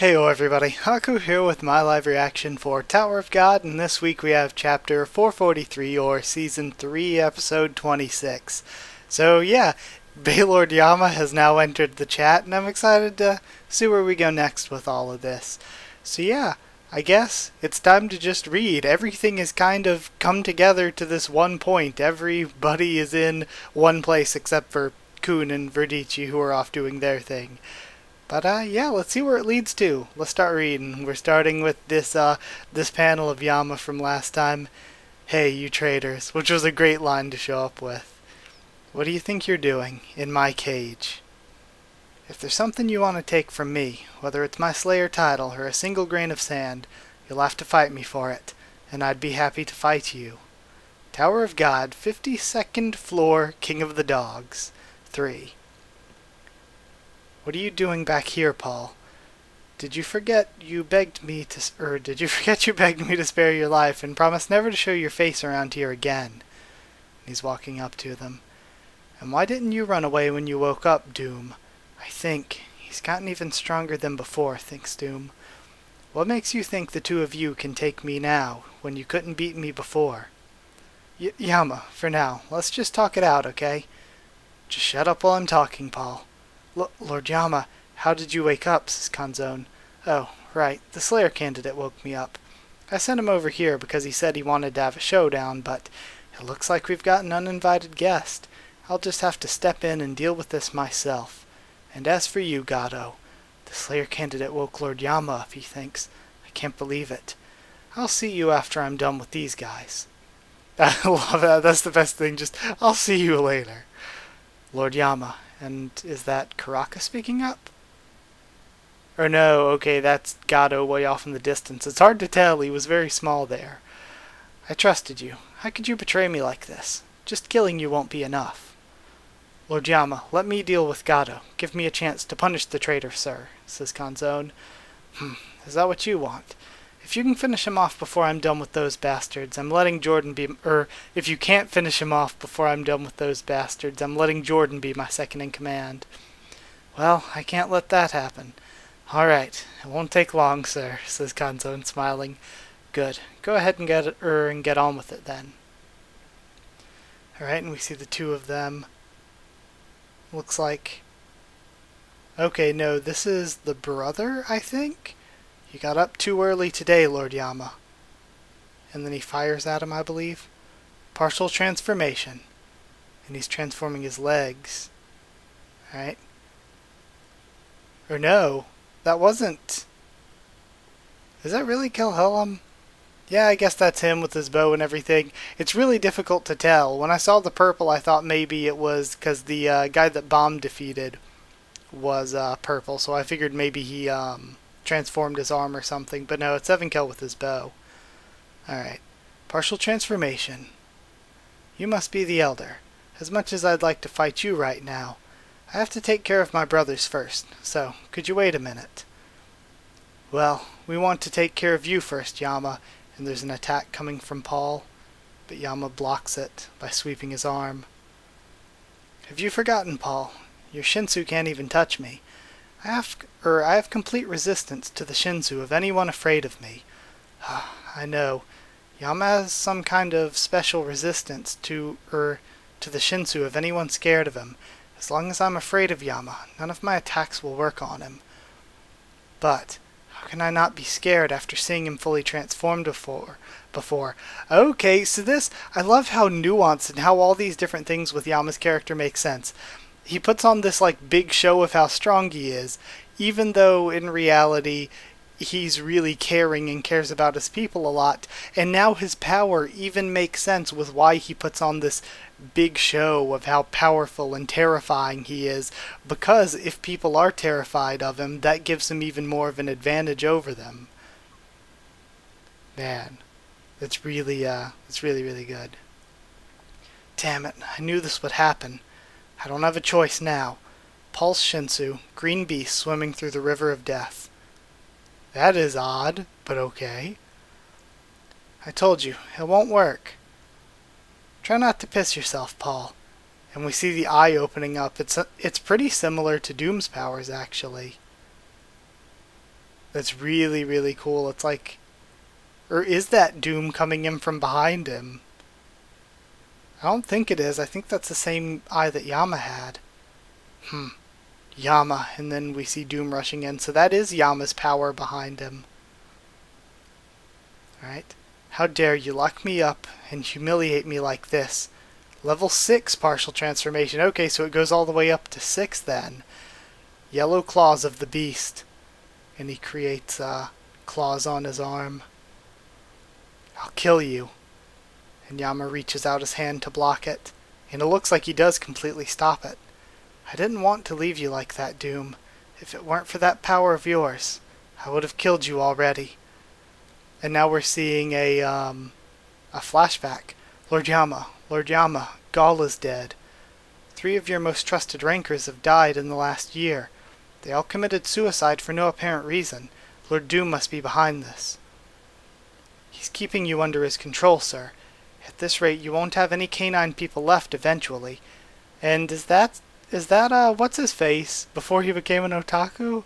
Heyo everybody, Haku here with my live reaction for Tower of God, and this week we have chapter 443, or season 3, episode 26. So yeah, Baylord Yama has now entered the chat, and I'm excited to see where we go next with all of this. So yeah, I guess it's time to just read. Everything has kind of come together to this one point. Everybody is in one place except for Kun and Verdici, who are off doing their thing. But yeah, let's see where it leads to. Let's start reading. We're starting with this panel of Yama from last time. Hey, you traitors, which was a great line to show up with. What do you think you're doing in my cage? If there's something you want to take from me, whether it's my Slayer title or a single grain of sand, you'll have to fight me for it, and I'd be happy to fight you. Tower of God, 52nd floor, King of the Dogs, 3. What are you doing back here, Paul? Did you forget you begged me to spare your life and promise never to show your face around here again? He's walking up to them. And why didn't you run away when you woke up, Doom? I think he's gotten even stronger than before, thinks Doom. What makes you think the two of you can take me now, when you couldn't beat me before? Yama, for now. Let's just talk it out, okay? Just shut up while I'm talking, Paul. Lord Yama, how did you wake up, says Kanzone. Oh, right, the Slayer candidate woke me up. I sent him over here because he said he wanted to have a showdown, but it looks like we've got an uninvited guest. I'll just have to step in and deal with this myself. And as for you, Gato, the Slayer candidate woke Lord Yama up, he thinks. I can't believe it. I'll see you after I'm done with these guys. I love that. That's the best thing. Just, I'll see you later. Lord Yama. And is that Karaka speaking up? Or no, okay, that's Gato way off in the distance. It's hard to tell, he was very small there. I trusted you. How could you betray me like this? Just killing you won't be enough. Lord Yama, let me deal with Gato. Give me a chance to punish the traitor, sir, says Kanzone. Is that what you want? If you can finish him off before I'm done with those bastards, I'm letting Jordan be... if you can't finish him off before I'm done with those bastards, I'm letting Jordan be my second in command. Well, I can't let that happen. All right, it won't take long, sir, says Kanzone, smiling. Good. Go ahead and get on with it, then. All right, and we see the two of them. Looks like... Okay, no, this is the brother, I think? You got up too early today, Lord Yama. And then he fires at him, I believe. Partial transformation. And he's transforming his legs. Alright. Or no, that wasn't... Is that really Kilhelm? Yeah, I guess that's him with his bow and everything. It's really difficult to tell. When I saw the purple, I thought maybe it was because the guy that Bomb defeated was purple. So I figured maybe he... transformed his arm or something, but no, it's Evankhell with his bow. Alright. Partial transformation. You must be the elder. As much as I'd like to fight you right now, I have to take care of my brothers first, so could you wait a minute? Well, we want to take care of you first, Yama, and there's an attack coming from Paul, but Yama blocks it by sweeping his arm. Have you forgotten, Paul? Your Shinsu can't even touch me. I have complete resistance to the Shinsu of anyone afraid of me. I know. Yama has some kind of special resistance to the Shinsu of anyone scared of him. As long as I'm afraid of Yama, none of my attacks will work on him. But how can I not be scared after seeing him fully transformed before? Okay, so this, I love how nuanced and how all these different things with Yama's character make sense. He puts on this like big show of how strong he is, even though in reality he's really caring and cares about his people a lot. And now his power even makes sense with why he puts on this big show of how powerful and terrifying he is, because if people are terrified of him, that gives him even more of an advantage over them. Man, it's really, really good. Damn it, I knew this would happen. I don't have a choice now. Paul's Shinsu, green beast swimming through the river of death. That is odd, but okay. I told you, it won't work. Try not to piss yourself, Paul. And we see the eye opening up. It's pretty similar to Doom's powers, actually. That's really, really cool. It's like, or is that Doom coming in from behind him? I don't think it is. I think that's the same eye that Yama had. Yama, and then we see Doom rushing in. So that is Yama's power behind him. Alright. How dare you lock me up and humiliate me like this? Level 6 partial transformation. Okay, so it goes all the way up to 6 then. Yellow claws of the beast. And he creates claws on his arm. I'll kill you. And Yama reaches out his hand to block it. And it looks like he does completely stop it. I didn't want to leave you like that, Doom. If it weren't for that power of yours, I would have killed you already. And now we're seeing a flashback. Lord Yama, Gaul is dead. 3 of your most trusted rankers have died in the last year. They all committed suicide for no apparent reason. Lord Doom must be behind this. He's keeping you under his control, sir. At this rate, you won't have any canine people left eventually. And is that what's his face before he became an otaku?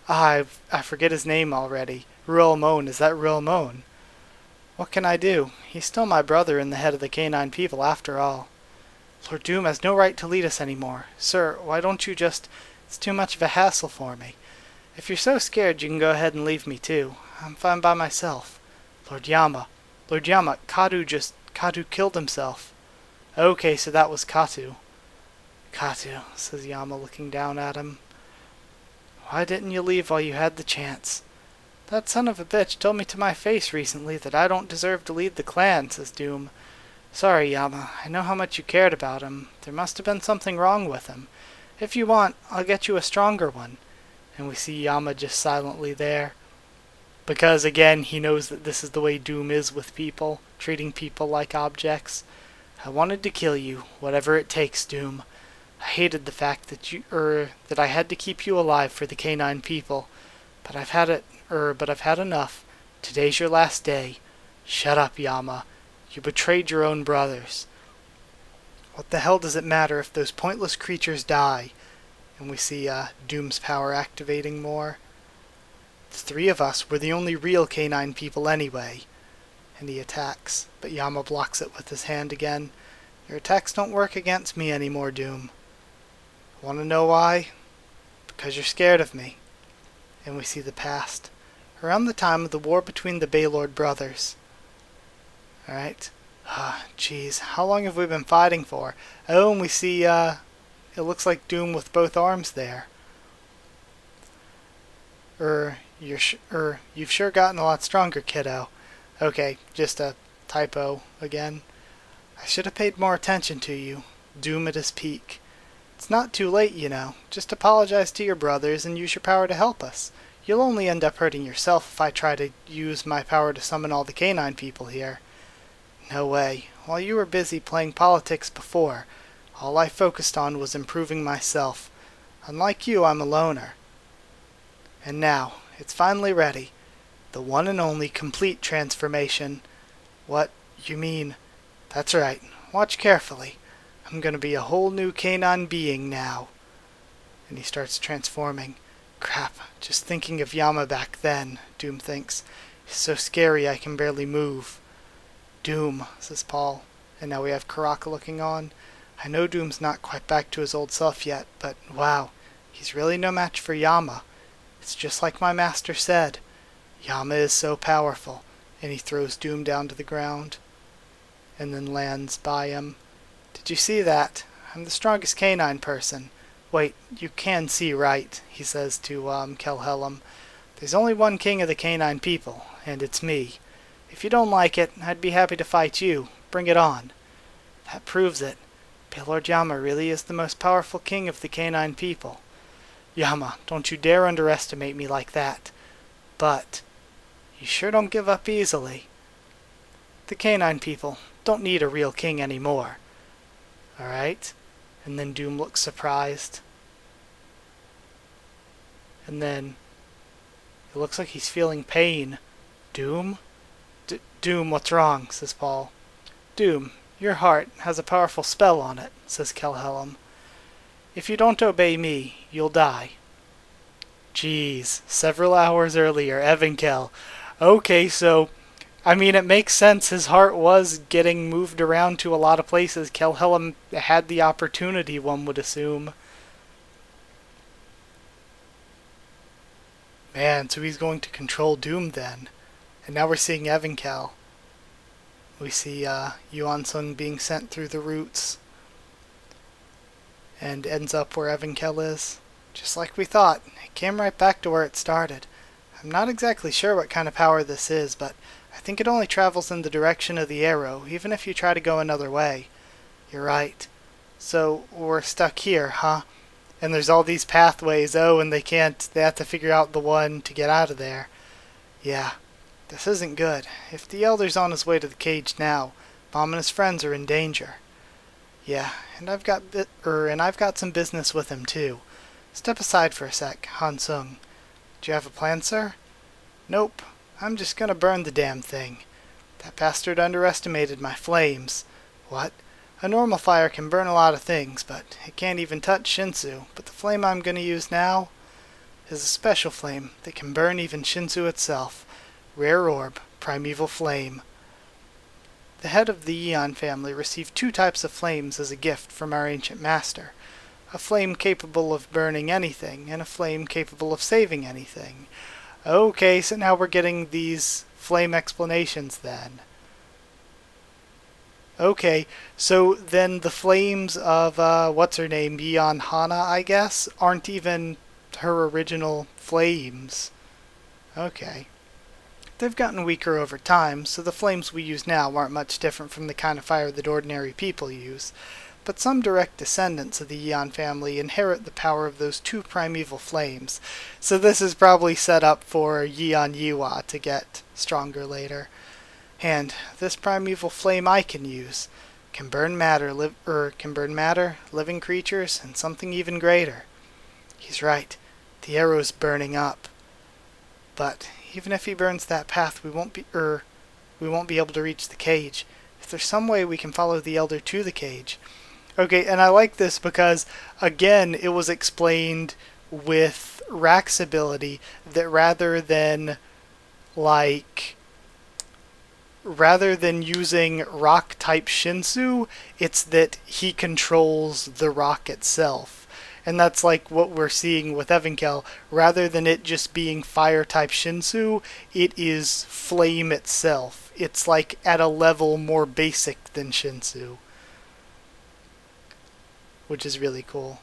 I forget his name already. Ruelmon, is that Ruelmon? What can I do? He's still my brother and the head of the canine people after all. Lord Doom has no right to lead us anymore. Sir, why don't you just... It's too much of a hassle for me. If you're so scared, you can go ahead and leave me too. I'm fine by myself. Lord Yama, Katu killed himself. Okay, so that was Katu. Katu, says Yama looking down at him. Why didn't you leave while you had the chance? That son of a bitch told me to my face recently that I don't deserve to lead the clan, says Doom. Sorry, Yama. I know how much you cared about him. There must have been something wrong with him. If you want, I'll get you a stronger one. And we see Yama just silently there. Because, again, he knows that this is the way Doom is with people, treating people like objects. I wanted to kill you, whatever it takes, Doom. I hated the fact that I had to keep you alive for the canine people. But I've had enough. Today's your last day. Shut up, Yama. You betrayed your own brothers. What the hell does it matter if those pointless creatures die? And we see Doom's power activating more. The 3 of us were the only real canine people anyway. And he attacks, but Yama blocks it with his hand again. Your attacks don't work against me anymore, Doom. Want to know why? Because you're scared of me. And we see the past. Around the time of the war between the Baylord brothers. Alright. Jeez, how long have we been fighting for? Oh, and we see, it looks like Doom with both arms there. You've sure gotten a lot stronger, kiddo. Okay, just a typo again. I should have paid more attention to you. Doom at his peak. It's not too late, you know. Just apologize to your brothers and use your power to help us. You'll only end up hurting yourself if I try to use my power to summon all the canine people here. No way. While you were busy playing politics before, all I focused on was improving myself. Unlike you, I'm a loner. And now, it's finally ready. The one and only complete transformation. What? You mean... That's right. Watch carefully. I'm gonna be a whole new canine being now. And he starts transforming. Crap, just thinking of Yama back then, Doom thinks. He's so scary I can barely move. Doom, says Paul. And now we have Karaka looking on. I know Doom's not quite back to his old self yet, but wow, he's really no match for Yama. It's just like my master said. Yama is so powerful. And he throws Doom down to the ground. And then lands by him. Did you see that? I'm the strongest canine person. Wait, you can see, right? He says to Kelhelm. There's only one king of the canine people, and it's me. If you don't like it, I'd be happy to fight you. Bring it on. That proves it. Lord Yama really is the most powerful king of the canine people. Yama, don't you dare underestimate me like that. But you sure don't give up easily. The canine people don't need a real king anymore. Alright? And then Doom looks surprised. And then it looks like he's feeling pain. Doom? Doom, what's wrong? Says Paul. Doom, your heart has a powerful spell on it, says Kelhelm. If you don't obey me, you'll die. Jeez, several hours earlier, Evankhell. Okay, so, I mean, it makes sense. His heart was getting moved around to a lot of places. Kelhelm had the opportunity, one would assume. Man, so he's going to control Doom then. And now we're seeing Evankhell. We see Yuan-sung being sent through the roots. And ends up where Evankhell is. Just like we thought. It came right back to where it started. I'm not exactly sure what kind of power this is, but I think it only travels in the direction of the arrow, even if you try to go another way. You're right. So, we're stuck here, huh? And there's all these pathways, and they have to figure out the one to get out of there. Yeah, this isn't good. If the Elder's on his way to the cage now, Mom and his friends are in danger. Yeah, and I've got some business with him too. Step aside for a sec, Han-sung. Do you have a plan, sir? Nope. I'm just gonna burn the damn thing. That bastard underestimated my flames. What? A normal fire can burn a lot of things, but it can't even touch Shinsu. But the flame I'm gonna use now is a special flame that can burn even Shinsu itself. Rare orb, primeval flame. The head of the Aeon family received 2 types of flames as a gift from our ancient master. A flame capable of burning anything, and a flame capable of saving anything. Okay, so now we're getting these flame explanations then. Okay, so then the flames of, what's-her-name, Yeon Hana, I guess, aren't even her original flames. Okay. They've gotten weaker over time, so the flames we use now aren't much different from the kind of fire that ordinary people use. But some direct descendants of the Aeon family inherit the power of those 2 primeval flames, so this is probably set up for Yeon Yiwa to get stronger later. And this primeval flame I can use can burn matter, living creatures, and something even greater. He's right. The arrow's burning up. But even if he burns that path, we won't be able to reach the cage. If there's some way we can follow the Elder to the cage. Okay, and I like this because, again, it was explained with Rak's ability that rather than using rock-type Shinsu, it's that he controls the rock itself. And that's like what we're seeing with Evankhell. Rather than it just being fire-type Shinsu, it is flame itself. It's like at a level more basic than Shinsu. Which is really cool.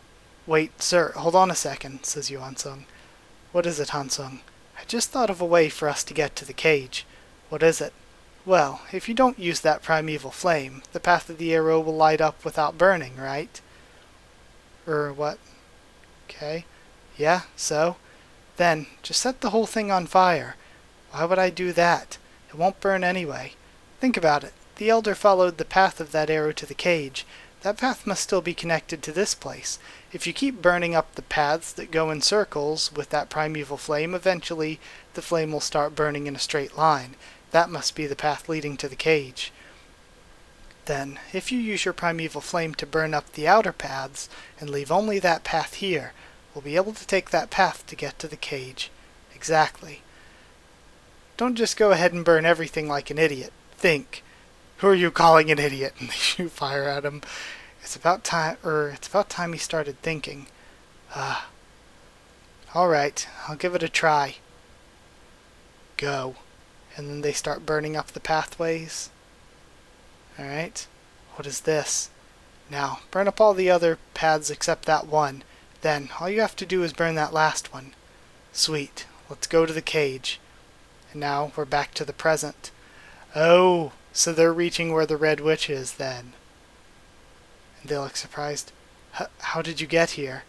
Wait, sir, hold on a second, says Yuan-sung. What is it, Han-sung? I just thought of a way for us to get to the cage. What is it? Well, if you don't use that primeval flame, the path of the arrow will light up without burning, right? What? Okay. Yeah, so? Then, just set the whole thing on fire. Why would I do that? It won't burn anyway. Think about it. The Elder followed the path of that arrow to the cage. That path must still be connected to this place. If you keep burning up the paths that go in circles with that primeval flame, eventually the flame will start burning in a straight line. That must be the path leading to the cage. Then, if you use your primeval flame to burn up the outer paths and leave only that path here, we'll be able to take that path to get to the cage. Exactly. Don't just go ahead and burn everything like an idiot. Think. Who are you calling an idiot? And they shoot fire at him. It's about time he started thinking. Alright, I'll give it a try. Go. And then they start burning up the pathways. Alright. What is this? Now, burn up all the other paths except that one. Then, all you have to do is burn that last one. Sweet. Let's go to the cage. And now, we're back to the present. Oh, so they're reaching where the Red Witch is, then. And they look surprised. How did you get here?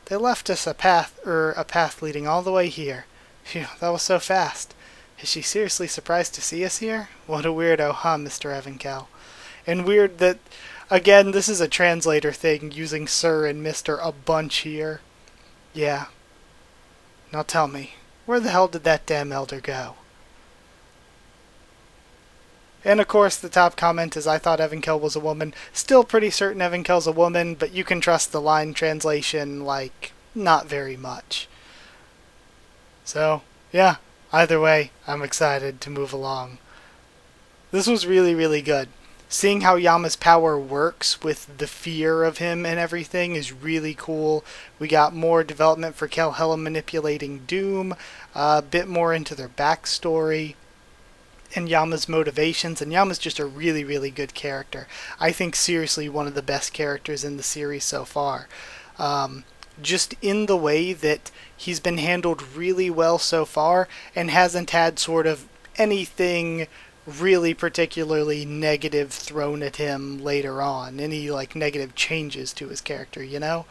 They left us a path leading all the way here. Phew, that was so fast. Is she seriously surprised to see us here? What a weirdo, huh, Mr. Evankhell? And weird that, again, this is a translator thing, using Sir and Mr. a bunch here. Yeah. Now tell me, where the hell did that damn Elder go? And of course, the top comment is, I thought Evankhell was a woman. Still pretty certain Evankhell's a woman, but you can trust the line translation, like, not very much. So, yeah, either way, I'm excited to move along. This was really, really good. Seeing how Yama's power works with the fear of him and everything is really cool. We got more development for Kelhella manipulating Doom, a bit more into their backstory, and Yama's motivations. And Yama's just a really, really good character. I think seriously one of the best characters in the series so far. Just in the way that he's been handled really well so far and hasn't had sort of anything really particularly negative thrown at him later on. Any like negative changes to his character, you know?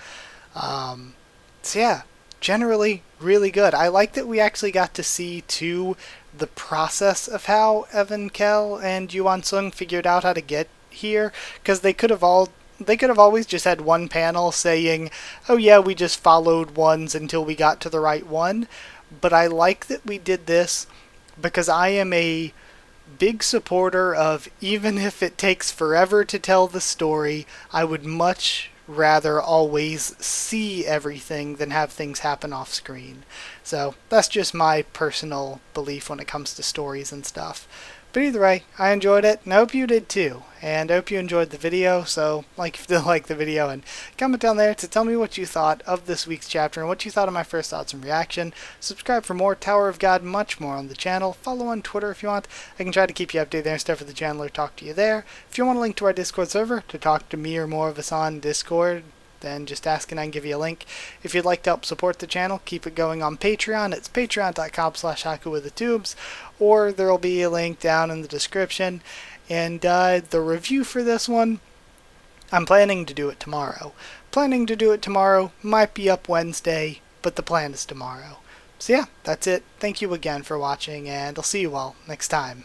So yeah, generally really good. I like that we actually got to see too the process of how Evankhell and Yuan Sung figured out how to get here, because they could have always just had one panel saying, oh yeah, we just followed ones until we got to the right one. But I like that we did this because I am a big supporter of, even if it takes forever to tell the story, I would much rather always see everything than have things happen off screen. So that's just my personal belief when it comes to stories and stuff. But either way, I enjoyed it, and I hope you did too. And I hope you enjoyed the video, so like if you did like the video, and comment down there to tell me what you thought of this week's chapter and what you thought of my first thoughts and reaction. Subscribe for more Tower of God, much more on the channel. Follow on Twitter if you want. I can try to keep you updated there and stuff for the channel or talk to you there. If you want a link to our Discord server to talk to me or more of us on Discord, then just ask and I can give you a link. If you'd like to help support the channel, keep it going on Patreon. It's patreon.com/Haku with the tubes, or there'll be a link down in the description. And the review for this one, I'm planning to do it tomorrow. Might be up Wednesday, but the plan is tomorrow. So yeah, that's it. Thank you again for watching, and I'll see you all next time.